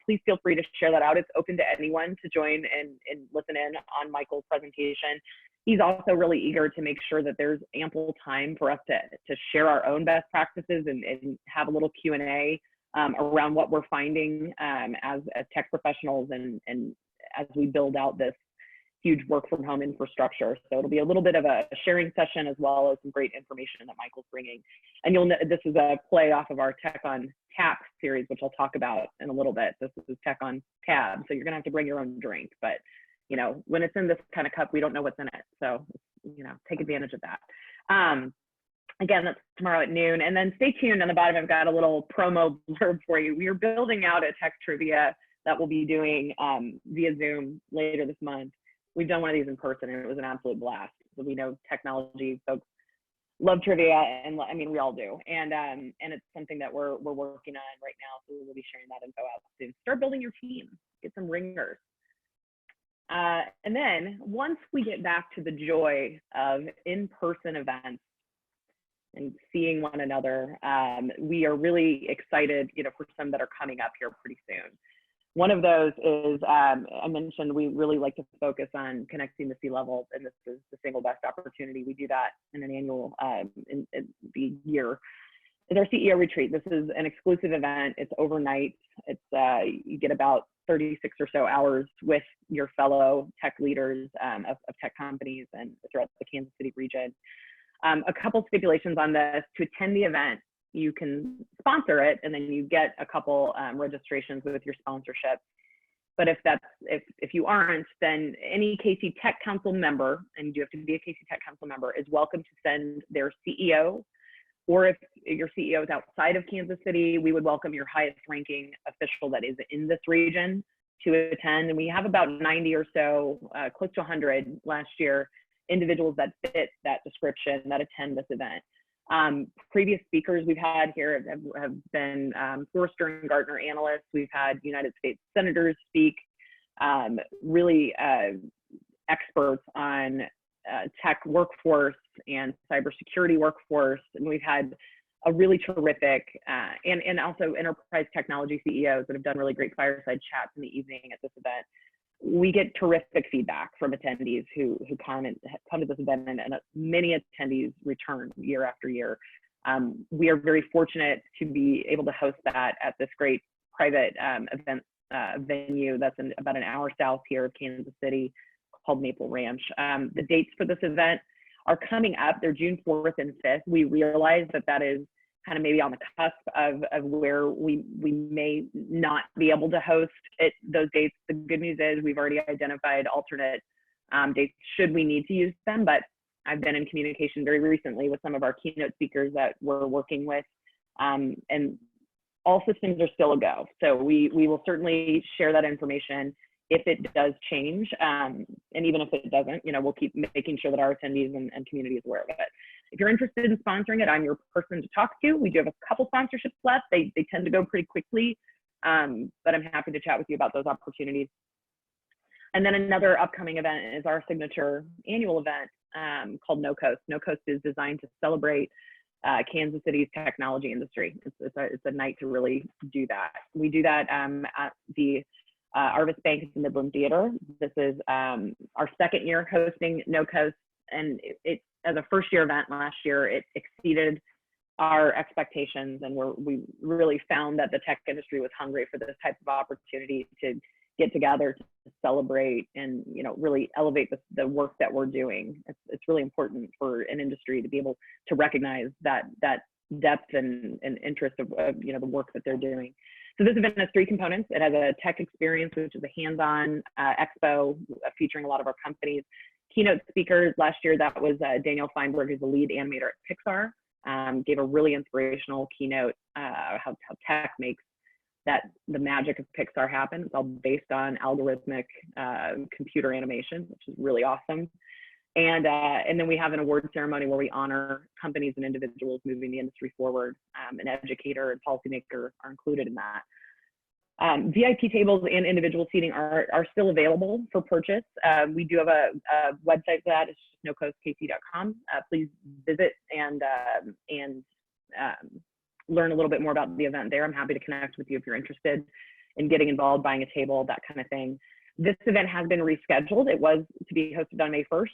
Please feel free to share that out. It's open to anyone to join and listen in on Michael's presentation. He's also really eager to make sure that there's ample time for us to share our own best practices and have a little Q&A around what we're finding as tech professionals and as we build out this huge work from home infrastructure. So it'll be a little bit of a sharing session as well as some great information that Michael's bringing. And you'll know this is a play off of our Tech on Tap series, which I'll talk about in a little bit. This is Tech on Tab, so you're gonna have to bring your own drink, but you know, when it's in this kind of cup, we don't know what's in it. So, you know, take advantage of that. Again, that's tomorrow at noon. And then stay tuned. On the bottom, I've got a little promo blurb for you. We are building out a tech trivia that we'll be doing via Zoom later this month. We've done one of these in person, and it was an absolute blast. So we know technology folks love trivia, and I mean, we all do. And it's something that we're working on right now. So we'll be sharing that info out soon. Start building your team. Get some ringers. And then once we get back to the joy of in-person events and seeing one another, we are really excited, you know, for some that are coming up here pretty soon. One of those is, I mentioned, we really like to focus on connecting the C-level, and this is the single best opportunity. We do that in an annual, in the year. It's our CEO retreat. This is an exclusive event. It's overnight. It's you get about 36 or so hours with your fellow tech leaders of tech companies and throughout the Kansas City region. A couple stipulations on this: to attend the event, you can sponsor it, and then you get a couple registrations with your sponsorship. But if you aren't, then any KC Tech Council member, and you do have to be a KC Tech Council member, is welcome to send their CEO, or if your CEO is outside of Kansas City, we would welcome your highest ranking official that is in this region to attend. And we have about 90 or so, close to 100 last year, individuals that fit that description that attend this event. Previous speakers we've had here have been Forrester and Gartner analysts. We've had United States senators speak, really experts on tech workforce and cybersecurity workforce. And we've had a really terrific, and also enterprise technology CEOs that have done really great fireside chats in the evening at this event. We get terrific feedback from attendees who come to this event, and many attendees return year after year. We are very fortunate to be able to host that at this great private event venue that's about an hour south here of Kansas City, called Maple Ranch. The dates for this event are coming up. They're June 4th and 5th. We realize that is kind of maybe on the cusp of where we may not be able to host those dates. The good news is we've already identified alternate dates should we need to use them, but I've been in communication very recently with some of our keynote speakers that we're working with, and all systems are still a go. So we will certainly share that information if it does change, and even if it doesn't, you know, we'll keep making sure that our attendees and community is aware of it. If you're interested in sponsoring it, I'm your person to talk to. We do have a couple sponsorships left. They tend to go pretty quickly, but I'm happy to chat with you about those opportunities. And then another upcoming event is our signature annual event called No Coast. No Coast is designed to celebrate Kansas City's technology industry. It's a night to really do that. We do that at the Arvis Bank at the Midland Theater. This is our second year hosting No Coast, and it as a first year event last year, it exceeded our expectations, and we really found that the tech industry was hungry for this type of opportunity to get together to celebrate and, you know, really elevate the work that we're doing. It's really important for an industry to be able to recognize that depth and interest of you know, the work that they're doing. So this event has three components. It has a tech experience, which is a hands-on expo featuring a lot of our companies. Keynote speakers last year, that was Daniel Feinberg, who's the lead animator at Pixar, gave a really inspirational keynote, how tech makes the magic of Pixar happen. It's all based on algorithmic computer animation, which is really awesome. And then we have an award ceremony where we honor companies and individuals moving the industry forward. An educator and policymaker are included in that. VIP tables and individual seating are still available for purchase. We do have a website for that. It's just nocoastkc.com. Please visit and learn a little bit more about the event there. I'm happy to connect with you if you're interested in getting involved, buying a table, that kind of thing. This event has been rescheduled. It was to be hosted on May 1st.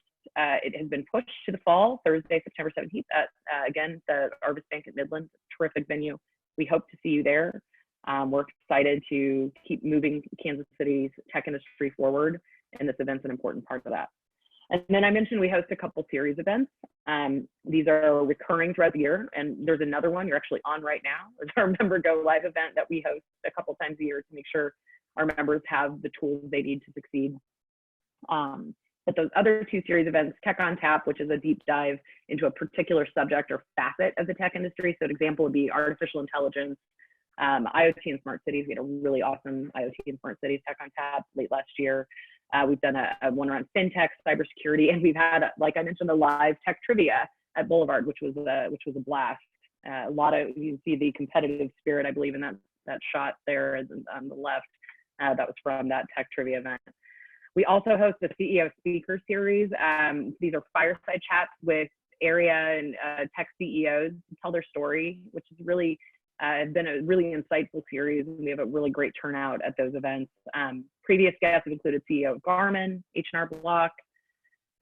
It has been pushed to the fall, Thursday, September 17th at, again, the Arvis Bank at Midland. Terrific venue. We hope to see you there. We're excited to keep moving Kansas City's tech industry forward, and this event's an important part of that. And then I mentioned we host a couple series events. These are recurring throughout the year, and there's another one you're actually on right now. It's our Member Go Live event that we host a couple times a year to make sure our members have the tools they need to succeed. But those other two series events, Tech on Tap, which is a deep dive into a particular subject or facet of the tech industry. So an example would be artificial intelligence, IoT and smart cities. We had a really awesome IoT and smart cities Tech on Tap late last year. We've done a one around fintech, cybersecurity, and we've had, like I mentioned, a live tech trivia at Boulevard, which was a blast. A lot of, you see the competitive spirit, I believe, in that shot there on the left. That was from that tech trivia event. We also host the CEO speaker series. These are fireside chats with area and tech CEOs to tell their story, which is really been a really insightful series. We have a really great turnout at those events. Previous guests have included CEO of Garmin, H&R Block,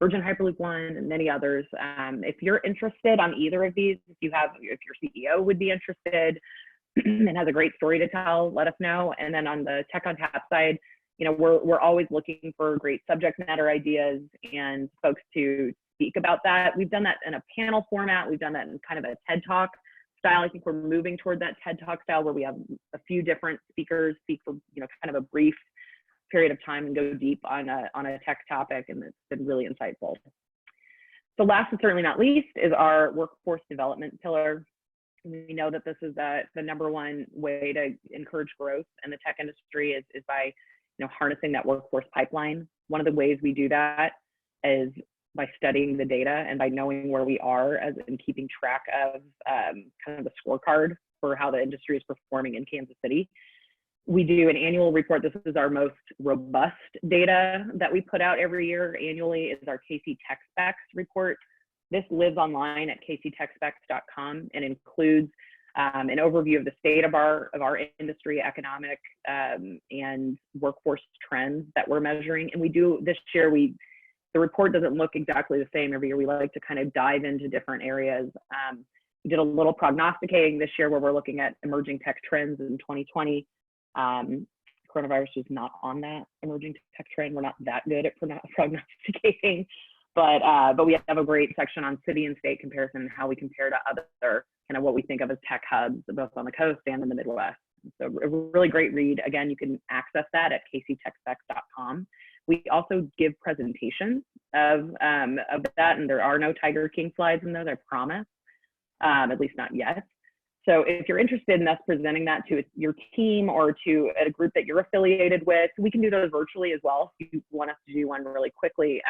Virgin Hyperloop One, and many others. If you're interested on either of these, if your CEO would be interested and has a great story to tell, let us know. And then on the Tech on Tap side, you know, we're always looking for great subject matter ideas and folks to speak about that. We've done that in a panel format. We've done that in kind of a TED Talk style. I think we're moving toward that TED Talk style where we have a few different speakers speak for, you know, kind of a brief period of time and go deep on a tech topic, and it's been really insightful. So last and certainly not least is our workforce development pillar. We know that this is the number one way to encourage growth in the tech industry is by, you know, harnessing that workforce pipeline. One of the ways we do that is by studying the data and by knowing where we are in keeping track of kind of the scorecard for how the industry is performing in Kansas City. We do an annual report. This is our most robust data that we put out every year annually is our KC Tech Specs report. This lives online at kctechspecs.com and includes an overview of the state of our industry, economic and workforce trends that we're measuring. And we do this year, the report doesn't look exactly the same every year. We like to kind of dive into different areas. We did a little prognosticating this year where we're looking at emerging tech trends in 2020. Coronavirus was not on that emerging tech trend. We're not that good at prognosticating, but we have a great section on city and state comparison and how we compare to other kind of what we think of as tech hubs, both on the coast and in the Midwest. So a really great read. Again, you can access that at kctechspecs.com. We also give presentations of that, and there are no Tiger King slides in those, I promise, at least not yet. So if you're interested in us presenting that to your team or to a group that you're affiliated with, we can do those virtually as well. If you want us to do one really quickly,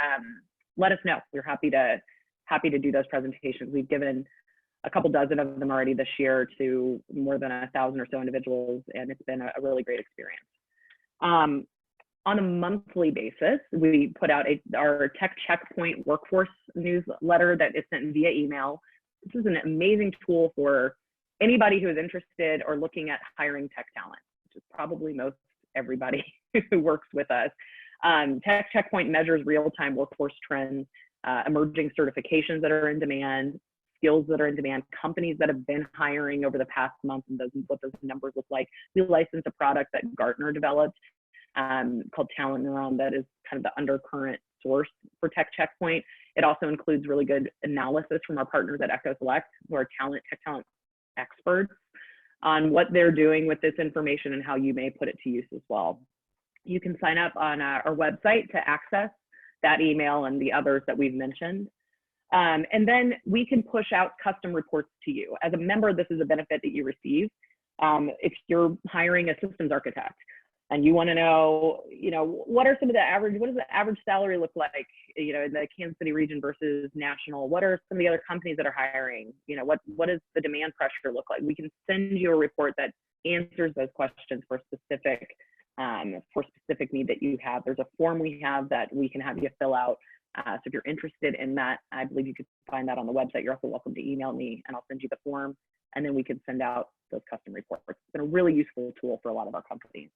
let us know. We're happy to do those presentations. We've given a couple dozen of them already this year to more than 1,000 or so individuals, and it's been a really great experience. On a monthly basis, we put out our Tech Checkpoint workforce newsletter that is sent via email. This is an amazing tool for anybody who is interested or looking at hiring tech talent, which is probably most everybody who works with us. Tech Checkpoint measures real-time workforce trends, emerging certifications that are in demand, skills that are in demand, companies that have been hiring over the past month, and what those numbers look like. We licensed a product that Gartner developed called Talent Neuron that is kind of the undercurrent source for Tech Checkpoint. It also includes really good analysis from our partners at EchoSelect, who are tech talent experts, on what they're doing with this information and how you may put it to use as well. You can sign up on our website to access that email and the others that we've mentioned. And then we can push out custom reports to you. As a member, this is a benefit that you receive. If you're hiring a systems architect and you want to know, you know, what does the average salary look like, you know, in the Kansas City region versus national? What are some of the other companies that are hiring? You know, what does the demand pressure look like? We can send you a report that answers those questions for specific need that you have. There's a form we have that we can have you fill out. So if you're interested in that, I believe you could find that on the website. You're also welcome to email me and I'll send you the form, and then we can send out those custom reports. It's been a really useful tool for a lot of our companies.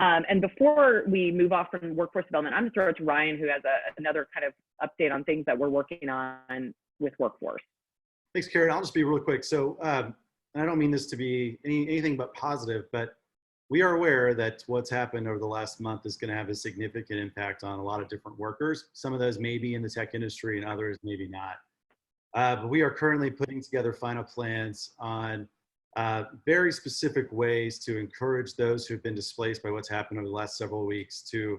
And before we move off from workforce development, I'm going to throw it to Ryan, who has another kind of update on things that we're working on with workforce. Thanks, Karen. I'll just be real quick. So and I don't mean this to be anything but positive, but we are aware that what's happened over the last month is going to have a significant impact on a lot of different workers. Some of those may be in the tech industry and others maybe not. But we are currently putting together final plans on very specific ways to encourage those who've been displaced by what's happened over the last several weeks to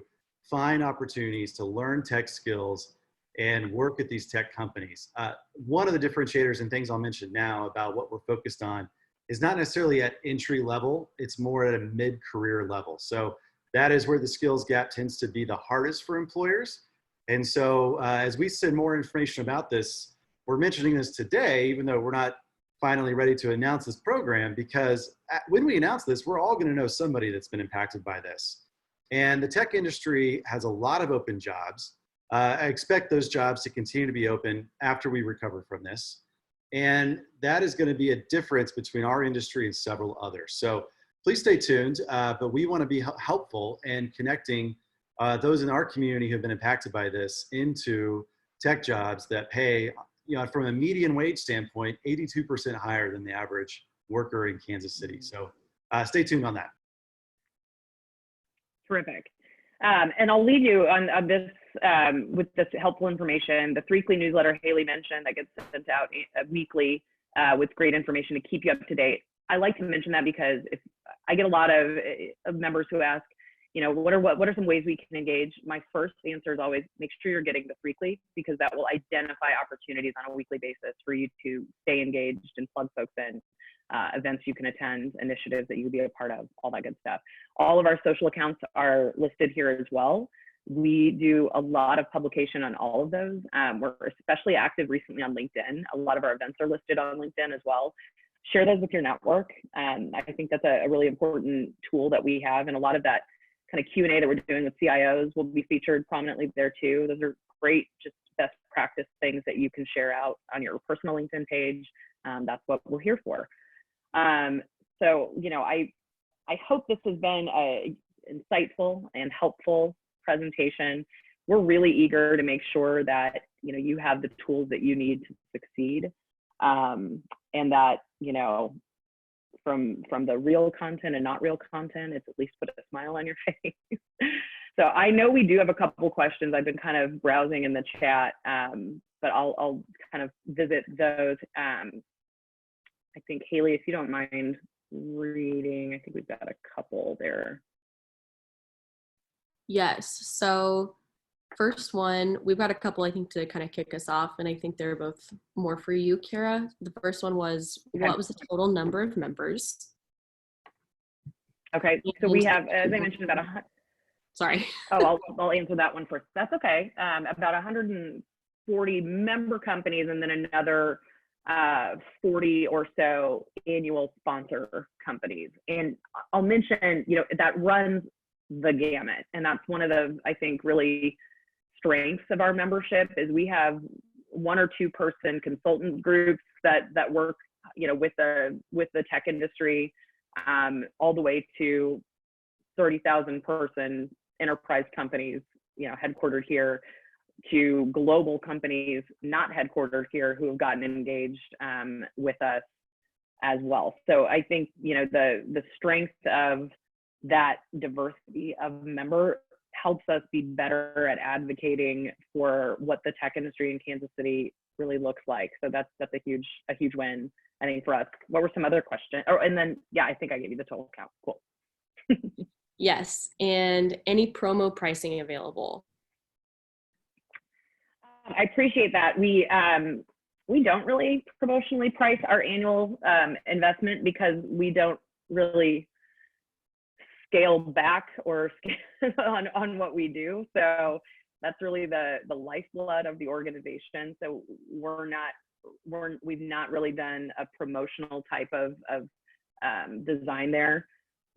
find opportunities to learn tech skills and work at these tech companies. One of the differentiators and things I'll mention now about what we're focused on is not necessarily at entry level, it's more at a mid-career level. So that is where the skills gap tends to be the hardest for employers. And so as we send more information about this, we're mentioning this today, even though we're not finally ready to announce this program, because when we announce this, we're all gonna know somebody that's been impacted by this. And the tech industry has a lot of open jobs. I expect those jobs to continue to be open after we recover from this. And that is gonna be a difference between our industry and several others. So please stay tuned, but we wanna be helpful in connecting those in our community who have been impacted by this into tech jobs that pay, from a median wage standpoint, 82% higher than the average worker in Kansas City. So stay tuned on that. Terrific. And I'll leave you on this with this helpful information. The 3Cly newsletter Haley mentioned that gets sent out weekly with great information to keep you up to date. I like to mention that because if I get a lot of members who ask, what are some ways we can engage? My first answer is always make sure you're getting the 3Cly, because that will identify opportunities on a weekly basis for you to stay engaged and plug folks in. Events you can attend, initiatives that you would be a part of, all that good stuff. All of our social accounts are listed here as well. We do a lot of publication on all of those. We're especially active recently on LinkedIn. A lot of our events are listed on LinkedIn as well. Share those with your network. I think that's a really important tool that we have, and a lot of that kind of Q&A that we're doing with CIOs will be featured prominently there too. Those are great, just best practice things that you can share out on your personal LinkedIn page. That's what we're here for. So, I hope this has been a insightful and helpful presentation. We're really eager to make sure that, you have the tools that you need to succeed. And that, from the real content and not real content, it's at least put a smile on your face. So I know we do have a couple questions. I've been kind of browsing in the chat, but I'll kind of visit those. I think, Haley, if you don't mind reading, I think we've got a couple there. Yes. So first one, we've got a couple, I think, to kind of kick us off, and I think they're both more for you, Kara. The first one was, what was the total number of members? Okay, so we have, as I mentioned, about Sorry. Oh, I'll answer that one first. That's okay. About 140 member companies, and then another 40 or so annual sponsor companies. And I'll mention, that runs the gamut. And that's one of the, I think, really strengths of our membership is we have 1 or 2 person consultant groups that work, with the tech industry, all the way to 30,000 person enterprise companies, headquartered here, to global companies not headquartered here who have gotten engaged with us as well. So I think, the strength of that diversity of member helps us be better at advocating for what the tech industry in Kansas City really looks like. So that's a huge win, I think, for us. What were some other questions? Oh, and then, yeah, I think I gave you the total count. Cool. Yes, and any promo pricing available? I appreciate that. We don't really promotionally price our annual investment because we don't really scale back or scale on what we do. So that's really the lifeblood of the organization. So we've not really done a promotional type of design there.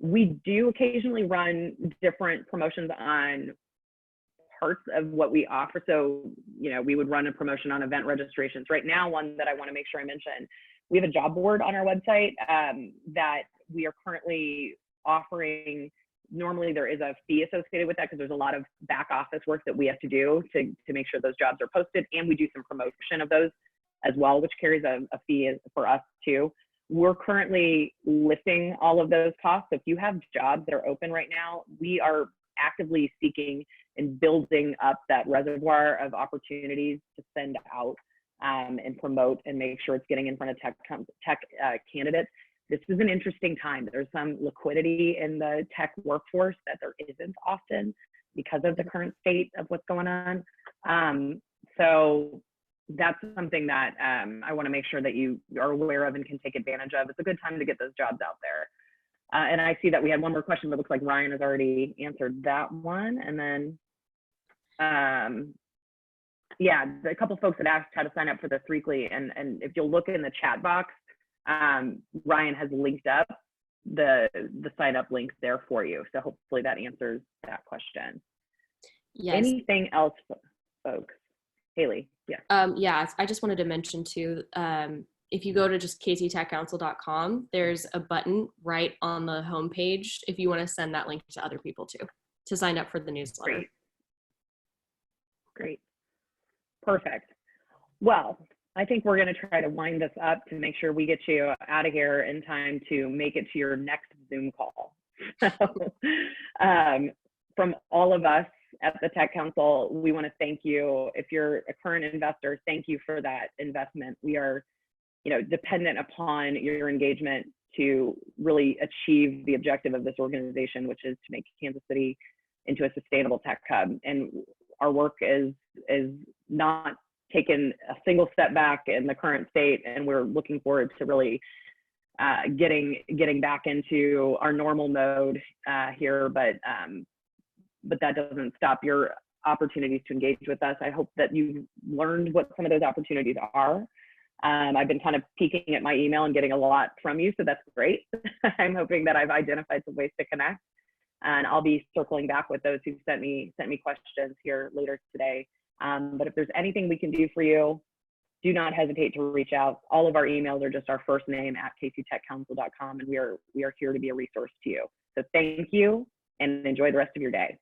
We do occasionally run different promotions on parts of what we offer. So, we would run a promotion on event registrations. Right now, one that I want to make sure I mention, we have a job board on our website that we are currently offering. Normally there is a fee associated with that because there's a lot of back office work that we have to do to make sure those jobs are posted, and we do some promotion of those as well, which carries a fee for us too. We're currently lifting all of those costs. So if you have jobs that are open right now, we are actively seeking and building up that reservoir of opportunities to send out and promote and make sure it's getting in front of tech candidates. This is an interesting time. There's some liquidity in the tech workforce that there isn't often. because of the current state of what's going on. So that's something that I want to make sure that you are aware of and can take advantage of. It's a good time to get those jobs out there. And I see that we had one more question, but it looks like Ryan has already answered that one. And then, yeah, a couple folks had asked how to sign up for the Threekly, and if you'll look in the chat box, Ryan has linked up the sign up links there for you. So hopefully that answers that question. Yes. Anything else, folks? Haley, yeah. Yeah, I just wanted to mention too, if you go to just kctechcouncil.com, there's a button right on the homepage if you want to send that link to other people too, to sign up for the newsletter. Great. Perfect. Well, I think we're going to try to wind this up to make sure we get you out of here in time to make it to your next Zoom call. So, from all of us at the Tech Council, we want to thank you. If you're a current investor, thank you for that investment. We are, dependent upon your engagement to really achieve the objective of this organization, which is to make Kansas City into a sustainable tech hub. And our work is not taken a single step back in the current state, and we're looking forward to really getting back into our normal mode here. But that doesn't stop your opportunities to engage with us. I hope that you've learned what some of those opportunities are. I've been kind of peeking at my email and getting a lot from you, so that's great. I'm hoping that I've identified some ways to connect, and I'll be circling back with those who sent me questions here later today. But if there's anything we can do for you, do not hesitate to reach out. All of our emails are just our first name at kctechcouncil.com, and we are here to be a resource to you. So thank you, and enjoy the rest of your day.